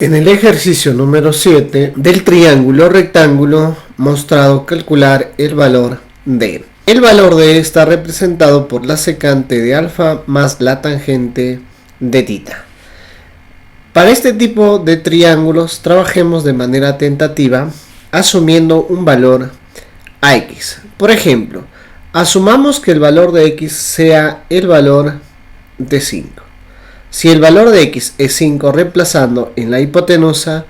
En el ejercicio número 7 del triángulo rectángulo mostrado calcular el valor de. El valor de está representado por la secante de alfa más la tangente de tita. Para este tipo de triángulos trabajemos de manera tentativa asumiendo un valor a x. Por ejemplo, asumamos que el valor de x sea el valor de 5. Si el valor de x es 5, reemplazando en la hipotenusa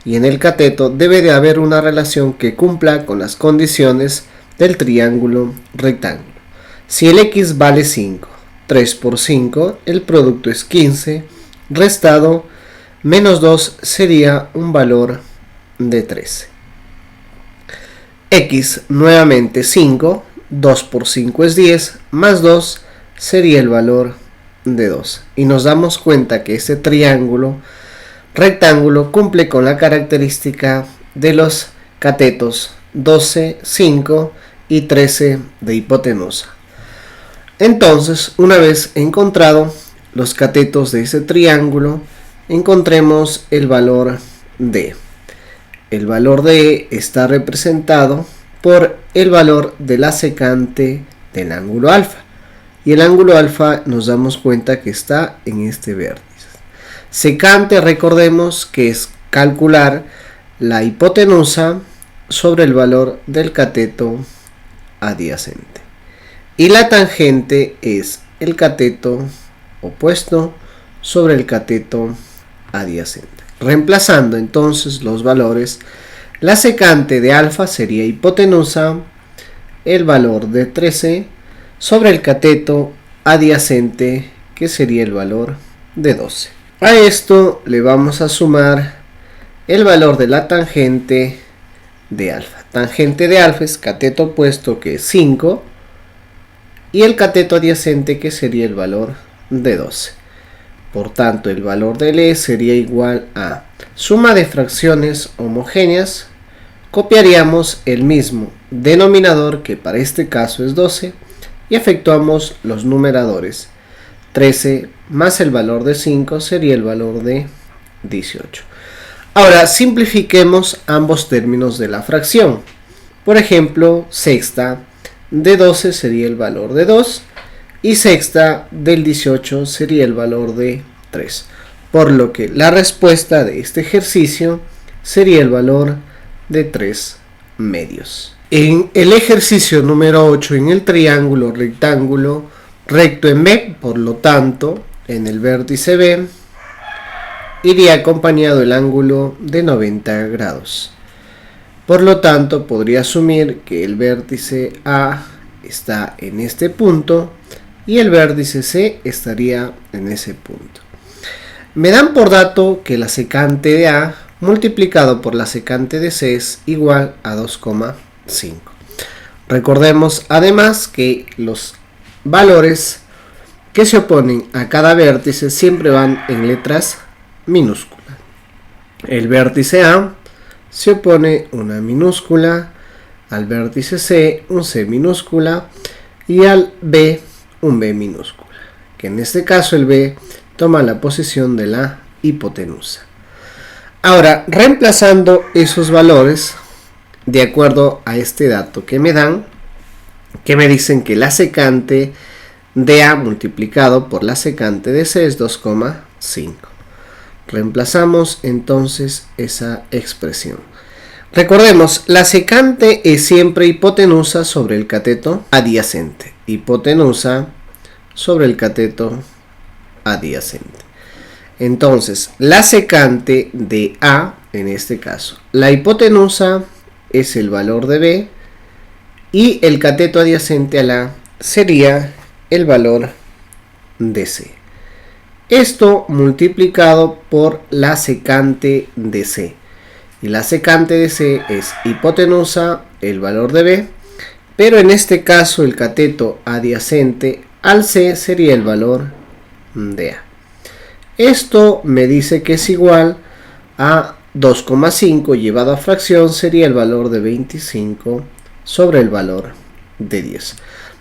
y en el cateto, debe de haber una relación que cumpla con las condiciones del triángulo rectángulo. Si el x vale 5, 3 por 5, el producto es 15, restado menos 2 sería un valor de 13. X nuevamente 5, 2 por 5 es 10, más 2 sería el valor de 2. Y nos damos cuenta que este triángulo rectángulo cumple con la característica de los catetos 12, 5 y 13 de hipotenusa. Entonces, una vez encontrado los catetos de ese triángulo, encontremos el valor de. El valor de está representado por el valor de la secante del ángulo alfa. Y el ángulo alfa nos damos cuenta que está en este vértice. Secante, recordemos que es calcular la hipotenusa sobre el valor del cateto adyacente. Y la tangente es el cateto opuesto sobre el cateto adyacente. Reemplazando entonces los valores, la secante de alfa sería hipotenusa, el valor de 13, sobre el cateto adyacente, que sería el valor de 12. A esto le vamos a sumar el valor de la tangente de alfa. Tangente de alfa es cateto opuesto, que es 5, y el cateto adyacente, que sería el valor de 12. Por tanto, el valor del E sería igual a suma de fracciones homogéneas. Copiaríamos el mismo denominador, que para este caso es 12, y efectuamos los numeradores. 13 más el valor de 5 sería el valor de 18. Ahora simplifiquemos ambos términos de la fracción. Por ejemplo, sexta de 12 sería el valor de 2 y sexta del 18 sería el valor de 3. Por lo que la respuesta de este ejercicio sería el valor de 3 medios. En el ejercicio número 8, en el triángulo rectángulo recto en B, por lo tanto, en el vértice B, iría acompañado el ángulo de 90 grados. Por lo tanto, podría asumir que el vértice A está en este punto y el vértice C estaría en ese punto. Me dan por dato que la secante de A multiplicado por la secante de C es igual a 2,5. Recordemos además que los valores que se oponen a cada vértice siempre van en letras minúsculas. El vértice A se opone una minúscula, al vértice C un C minúscula y al B un B minúscula, que en este caso el B toma la posición de la hipotenusa. Ahora, reemplazando esos valores de acuerdo a este dato que me dan, que me dicen que la secante de A multiplicado por la secante de C es 2,5. Reemplazamos entonces esa expresión. Recordemos, la secante es siempre hipotenusa sobre el cateto adyacente. Hipotenusa sobre el cateto adyacente. Entonces, la secante de A, en este caso, la hipotenusa es el valor de B y el cateto adyacente a la sería el valor de C. Esto multiplicado por la secante de C. Y la secante de C es hipotenusa, el valor de B, pero en este caso el cateto adyacente al C sería el valor de A. Esto me dice que es igual a 2,5 llevado a fracción sería el valor de 25 sobre el valor de 10.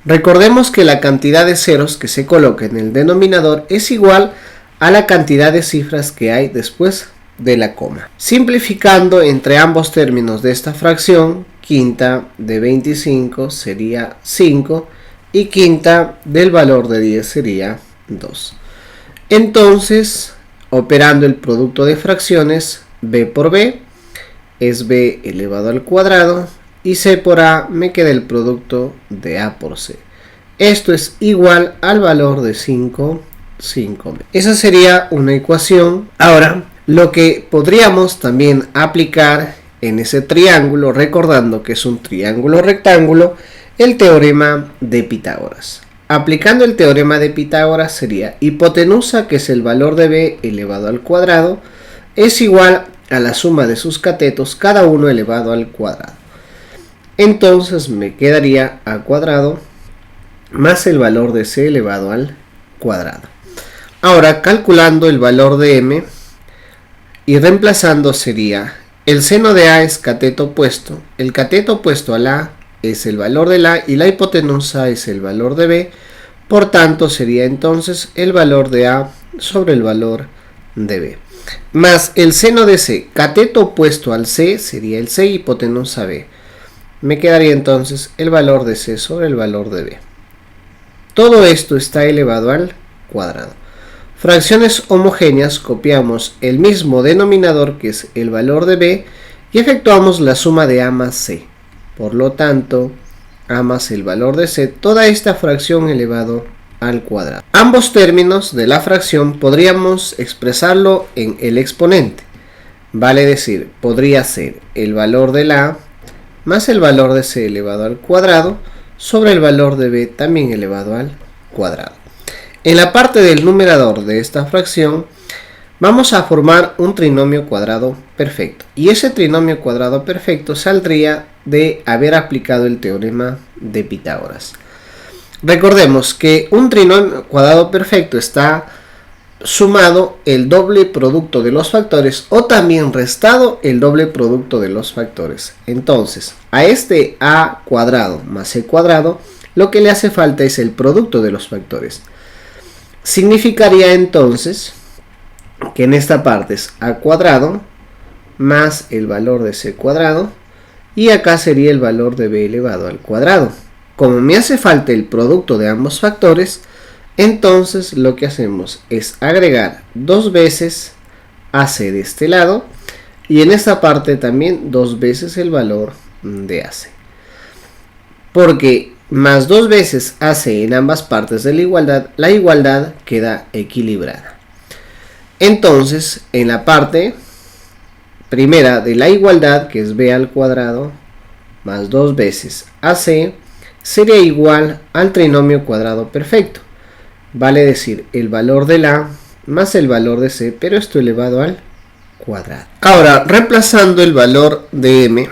Recordemos que la cantidad de ceros que se coloca en el denominador es igual a la cantidad de cifras que hay después de la coma. Simplificando entre ambos términos de esta fracción, quinta de 25 sería 5 y quinta del valor de 10 sería 2. Entonces, operando el producto de fracciones, b por b es b elevado al cuadrado y c por a me queda el producto de a por c. Esto es igual al valor de 5. Esa sería una ecuación. Ahora, lo que podríamos también aplicar en ese triángulo, recordando que es un triángulo rectángulo, el teorema de Pitágoras. Aplicando el teorema de Pitágoras sería hipotenusa, que es el valor de b elevado al cuadrado, es igual a la suma de sus catetos, cada uno elevado al cuadrado. Entonces me quedaría a cuadrado más el valor de c elevado al cuadrado. Ahora, calculando el valor de m y reemplazando, sería el seno de a es cateto opuesto, el cateto opuesto al a es el valor de a y la hipotenusa es el valor de b, por tanto sería entonces el valor de a sobre el valor de b. Más el seno de c, cateto opuesto al c sería el c hipotenusa b. Me quedaría entonces el valor de c sobre el valor de b. Todo esto está elevado al cuadrado. Fracciones homogéneas, copiamos el mismo denominador que es el valor de b y efectuamos la suma de a más c. Por lo tanto, a más el valor de c, toda esta fracción elevado al cuadrado. Ambos términos de la fracción podríamos expresarlo en el exponente. Vale decir, podría ser el valor de la a más el valor de c elevado al cuadrado sobre el valor de b también elevado al cuadrado. En la parte del numerador de esta fracción vamos a formar un trinomio cuadrado perfecto. Y ese trinomio cuadrado perfecto saldría de haber aplicado el teorema de Pitágoras. Recordemos que un trinomio cuadrado perfecto está sumado el doble producto de los factores o también restado el doble producto de los factores. Entonces, a este a cuadrado más c cuadrado, lo que le hace falta es el producto de los factores. Significaría entonces que en esta parte es a cuadrado más el valor de c cuadrado y acá sería el valor de b elevado al cuadrado. Como me hace falta el producto de ambos factores, entonces lo que hacemos es agregar dos veces ac de este lado y en esta parte también dos veces el valor de ac. Porque más dos veces ac en ambas partes de la igualdad queda equilibrada. Entonces, en la parte primera de la igualdad, que es b al cuadrado más dos veces ac, sería igual al trinomio cuadrado perfecto. Vale decir, el valor de la más el valor de c, pero esto elevado al cuadrado. Ahora, reemplazando el valor de m,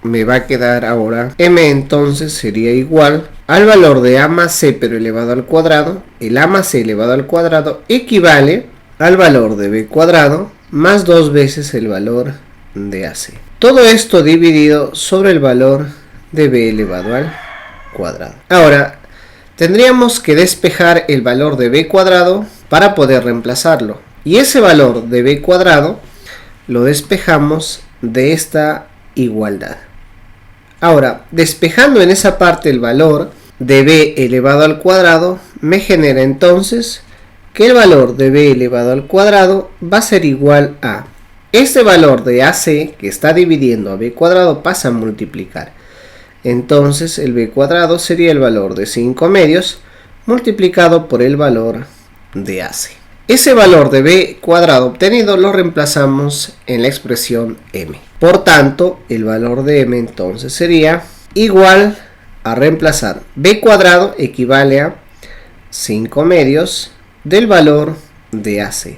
me va a quedar ahora m, entonces sería igual al valor de a más c, pero elevado al cuadrado. El a más c elevado al cuadrado equivale al valor de b cuadrado más dos veces el valor de ac. Todo esto dividido sobre el valor de b elevado al cuadrado. Ahora, tendríamos que despejar el valor de b cuadrado para poder reemplazarlo. Y ese valor de b cuadrado lo despejamos de esta igualdad. Ahora, despejando en esa parte el valor de b elevado al cuadrado, me genera entonces que el valor de b elevado al cuadrado va a ser igual a este valor de ac que está dividiendo a b cuadrado pasa a multiplicar. Entonces el b cuadrado sería el valor de 5 medios multiplicado por el valor de ac. Ese valor de b cuadrado obtenido lo reemplazamos en la expresión m. Por tanto, el valor de m entonces sería igual a reemplazar b cuadrado equivale a 5 medios del valor de ac,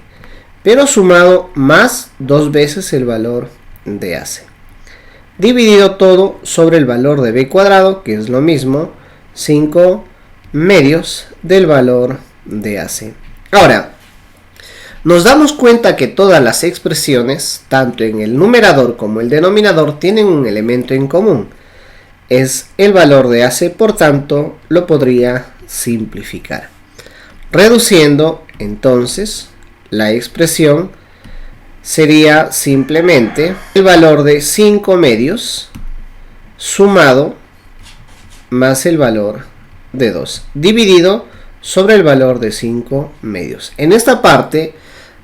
pero sumado más dos veces el valor de ac. Dividido todo sobre el valor de b cuadrado, que es lo mismo, 5 medios del valor de ac. Ahora, nos damos cuenta que todas las expresiones, tanto en el numerador como el denominador, tienen un elemento en común. Es el valor de ac, por tanto, lo podría simplificar. Reduciendo, entonces, la expresión sería simplemente el valor de 5 medios sumado más el valor de 2 dividido sobre el valor de 5 medios. En esta parte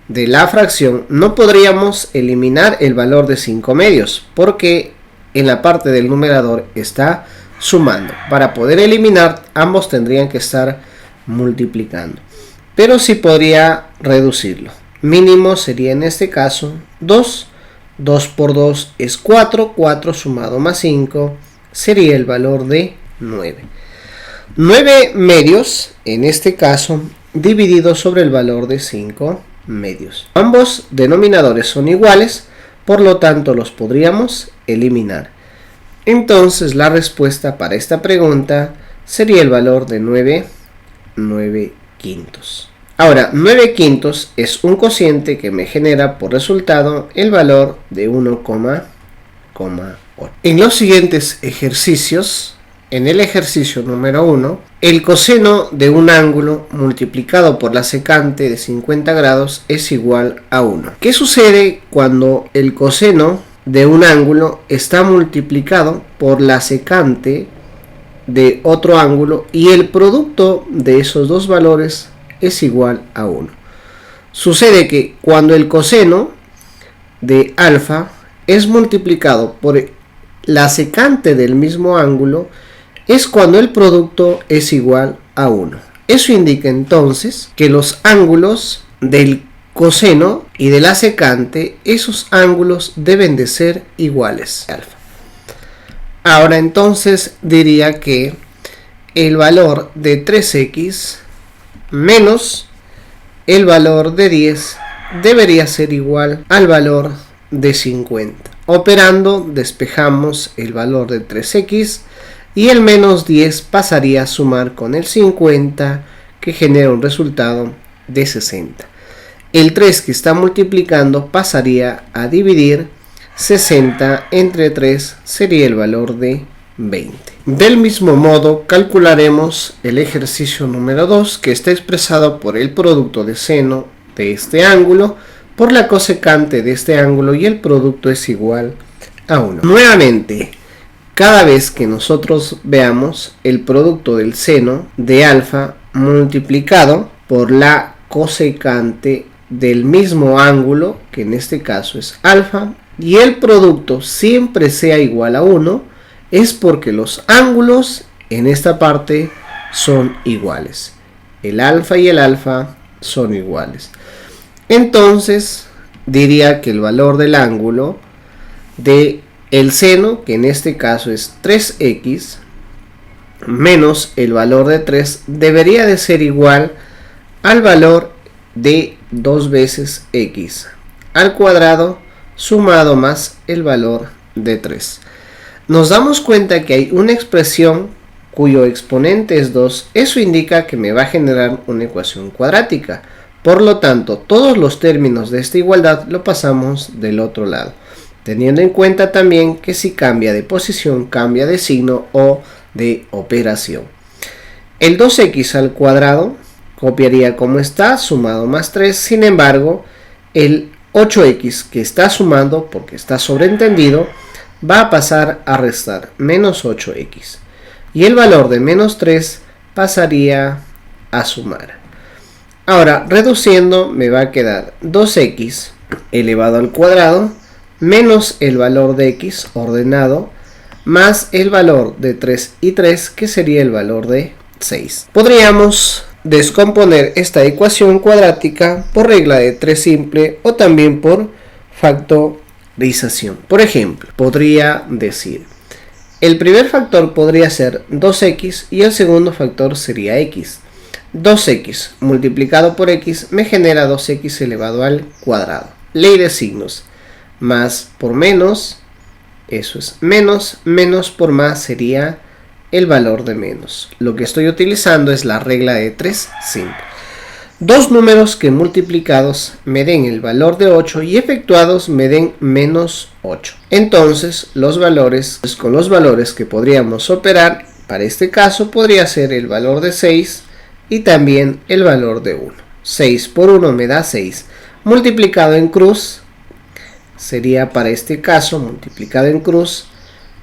de la fracción no podríamos eliminar el valor de 5 medios porque en la parte del numerador está sumando. Para poder eliminar, ambos tendrían que estar multiplicando, pero sí podría reducirlo. Mínimo sería en este caso 2. 2 por 2 es 4. 4 sumado más 5 sería el valor de 9. 9 medios en este caso dividido sobre el valor de 5 medios. Ambos denominadores son iguales, por lo tanto los podríamos eliminar. Entonces la respuesta para esta pregunta sería el valor de 9 quintos. Ahora, 9 quintos es un cociente que me genera por resultado el valor de 1,8. En los siguientes ejercicios, en el ejercicio número 1, el coseno de un ángulo multiplicado por la secante de 50 grados es igual a 1. ¿Qué sucede cuando el coseno de un ángulo está multiplicado por la secante de otro ángulo y el producto de esos dos valores es igual a 1? Sucede que cuando el coseno de alfa es multiplicado por la secante del mismo ángulo es cuando el producto es igual a 1. Eso indica entonces que los ángulos del coseno y de la secante, esos ángulos deben de ser iguales. Alfa. Ahora entonces diría que el valor de 3x menos el valor de 10 debería ser igual al valor de 50. Operando despejamos el valor de 3x y el menos 10 pasaría a sumar con el 50 que genera un resultado de 60. El 3 que está multiplicando pasaría a dividir 60 entre 3 sería el valor de 20. Del mismo modo calcularemos el ejercicio número 2 que está expresado por el producto de seno de este ángulo por la cosecante de este ángulo y el producto es igual a 1. Nuevamente, cada vez que nosotros veamos el producto del seno de alfa multiplicado por la cosecante del mismo ángulo, que en este caso es alfa, y el producto siempre sea igual a 1, es porque los ángulos en esta parte son iguales. El alfa y el alfa son iguales. Entonces diría que el valor del ángulo de el seno, que en este caso es 3x, menos el valor de 3, debería de ser igual al valor de 2 veces x al cuadrado sumado más el valor de 3. Nos damos cuenta que hay una expresión cuyo exponente es 2. Eso indica que me va a generar una ecuación cuadrática. Por lo tanto, todos los términos de esta igualdad lo pasamos del otro lado, teniendo en cuenta también que si cambia de posición, cambia de signo o de operación. El 2x al cuadrado copiaría como está, sumado más 3. Sin embargo, el 8x que está sumando, porque está sobreentendido, va a pasar a restar menos 8x. Y el valor de menos 3 pasaría a sumar. Ahora, reduciendo, me va a quedar 2x elevado al cuadrado menos el valor de x ordenado más el valor de 3 y 3, que sería el valor de 6. Podríamos descomponer esta ecuación cuadrática por regla de 3 simple o también por factorización. Por ejemplo, podría decir, el primer factor podría ser 2x y el segundo factor sería x. 2x multiplicado por x me genera 2x elevado al cuadrado. Ley de signos. Más por menos, eso es menos, menos por más sería el valor de menos. Lo que estoy utilizando es la regla de 3 simple. Dos números que multiplicados me den el valor de 8 y efectuados me den menos 8. Entonces los valores, con los valores que podríamos operar, para este caso podría ser el valor de 6 y también el valor de 1. 6 por 1 me da 6. Multiplicado en cruz sería para este caso multiplicado en cruz,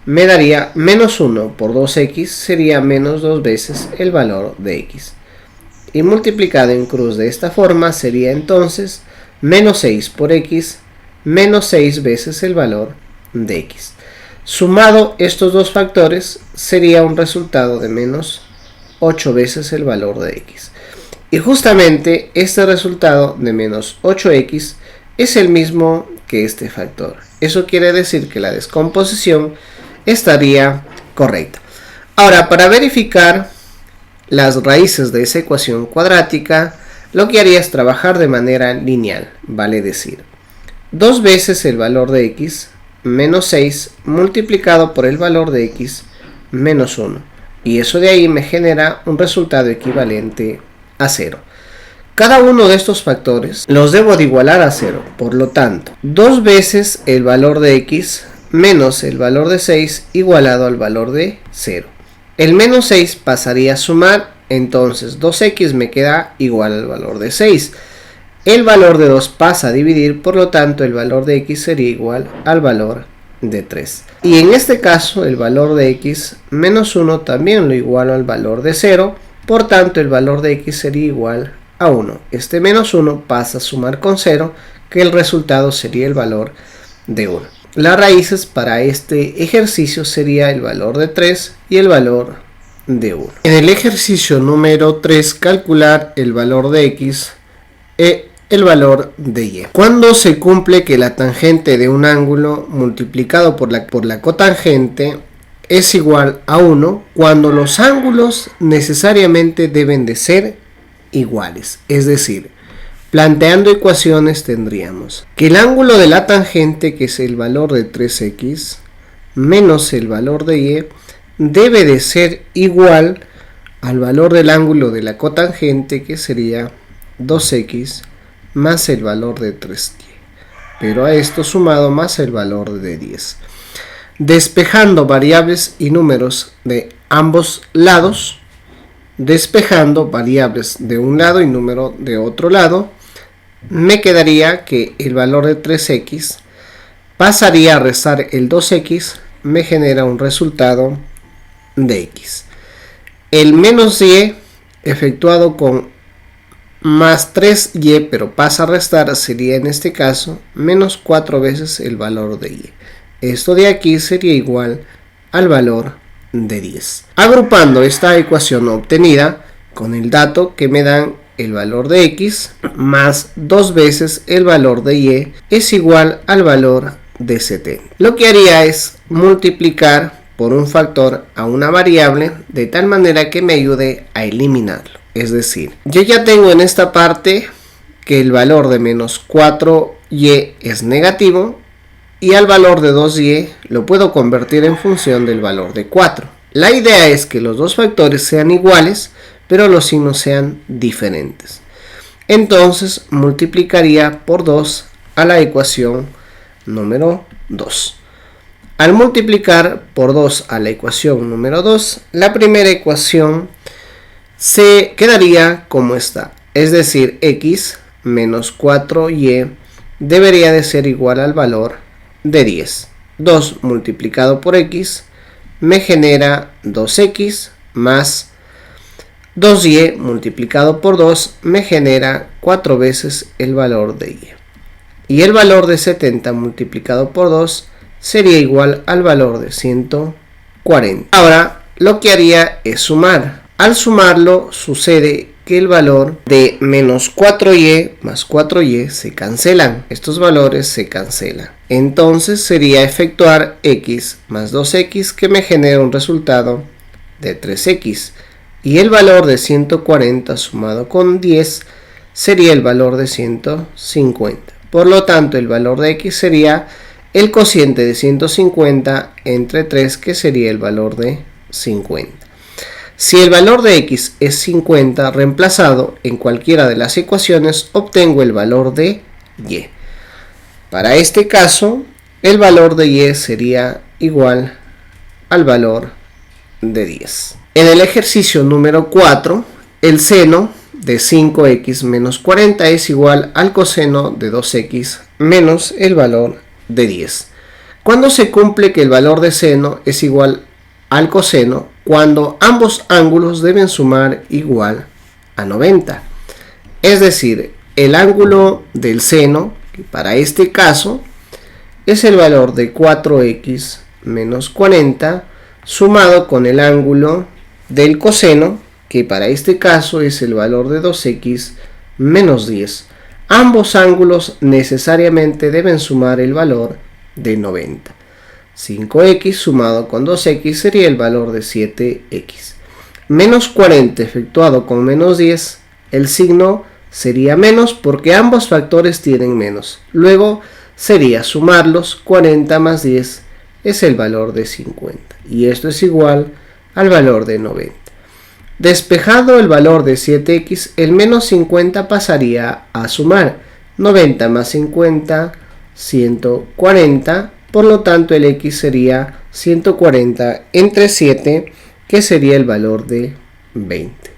me daría menos 1 por 2x sería menos 2 veces el valor de x. Y multiplicado en cruz de esta forma sería entonces menos 6 por x menos 6 veces el valor de x. Sumado estos dos factores sería un resultado de menos 8 veces el valor de x. Y justamente este resultado de menos 8x es el mismo que este factor. Eso quiere decir que la descomposición estaría correcta. Ahora, para verificar las raíces de esa ecuación cuadrática, lo que haría es trabajar de manera lineal, vale decir, 2 veces el valor de x menos 6 multiplicado por el valor de x menos 1. Y eso de ahí me genera un resultado equivalente a 0. Cada uno de estos factores los debo de igualar a 0. Por lo tanto, 2 veces el valor de x menos el valor de 6 igualado al valor de 0. El menos 6 pasaría a sumar, entonces 2x me queda igual al valor de 6. El valor de 2 pasa a dividir, por lo tanto el valor de x sería igual al valor de 3. Y en este caso el valor de x menos 1 también lo igualo al valor de 0, por tanto el valor de x sería igual a 1. Este menos 1 pasa a sumar con 0, que el resultado sería el valor de 1. Las raíces para este ejercicio sería el valor de 3 y el valor de 1. En el ejercicio número 3, calcular el valor de x e el valor de y. Cuando se cumple que la tangente de un ángulo multiplicado por la cotangente es igual a 1, cuando los ángulos necesariamente deben de ser iguales. Es decir, planteando ecuaciones tendríamos que el ángulo de la tangente, que es el valor de 3x, menos el valor de y, debe de ser igual al valor del ángulo de la cotangente, que sería 2x más el valor de 3y, pero a esto sumado más el valor de 10. Despejando variables y números de ambos lados, despejando variables de un lado y número de otro lado, me quedaría que el valor de 3x pasaría a restar el 2x, me genera un resultado de x. El menos y efectuado con más 3y, pero pasa a restar, sería en este caso menos 4 veces el valor de y. Esto de aquí sería igual al valor de 10. Agrupando esta ecuación obtenida con el dato que me dan el valor de x más 2 veces el valor de y es igual al valor de 70. Lo que haría es multiplicar por un factor a una variable de tal manera que me ayude a eliminarlo. Es decir, yo ya tengo en esta parte que el valor de menos 4y es negativo y al valor de 2y lo puedo convertir en función del valor de 4. La idea es que los dos factores sean iguales, pero los signos sean diferentes. Entonces multiplicaría por 2 a la ecuación número 2. Al multiplicar por 2 a la ecuación número 2, la primera ecuación se quedaría como está, es decir, x menos 4y debería de ser igual al valor de 10. 2 multiplicado por x me genera 2x más 2y multiplicado por 2 me genera 4 veces el valor de y. Y el valor de 70 multiplicado por 2 sería igual al valor de 140. Ahora lo que haría es sumar. Al sumarlo sucede que el valor de menos 4y más 4y se cancelan. Estos valores se cancelan. Entonces sería efectuar x más 2x que me genera un resultado de 3x. Y el valor de 140 sumado con 10 sería el valor de 150. Por lo tanto, el valor de x sería el cociente de 150 entre 3, que sería el valor de 50. Si el valor de x es 50, reemplazado en cualquiera de las ecuaciones, obtengo el valor de y. Para este caso, el valor de y sería igual al valor de 10. En el ejercicio número 4, el seno de 5x menos 40 es igual al coseno de 2x menos el valor de 10. Cuando se cumple que el valor de seno es igual al coseno, cuando ambos ángulos deben sumar igual a 90. Es decir, el ángulo del seno, que para este caso es el valor de 4x menos 40, sumado con el ángulo del coseno, que para este caso es el valor de 2x menos 10. Ambos ángulos necesariamente deben sumar el valor de 90. 5x sumado con 2x sería el valor de 7x. Menos 40 efectuado con menos 10, el signo sería menos porque ambos factores tienen menos. Luego sería sumarlos, 40 más 10 es el valor de 50. Y esto es igual al valor de 90. Despejado el valor de 7x, el menos 50 pasaría a sumar. 90 más 50, 140. Por lo tanto, el x sería 140 entre 7, que sería el valor de 20.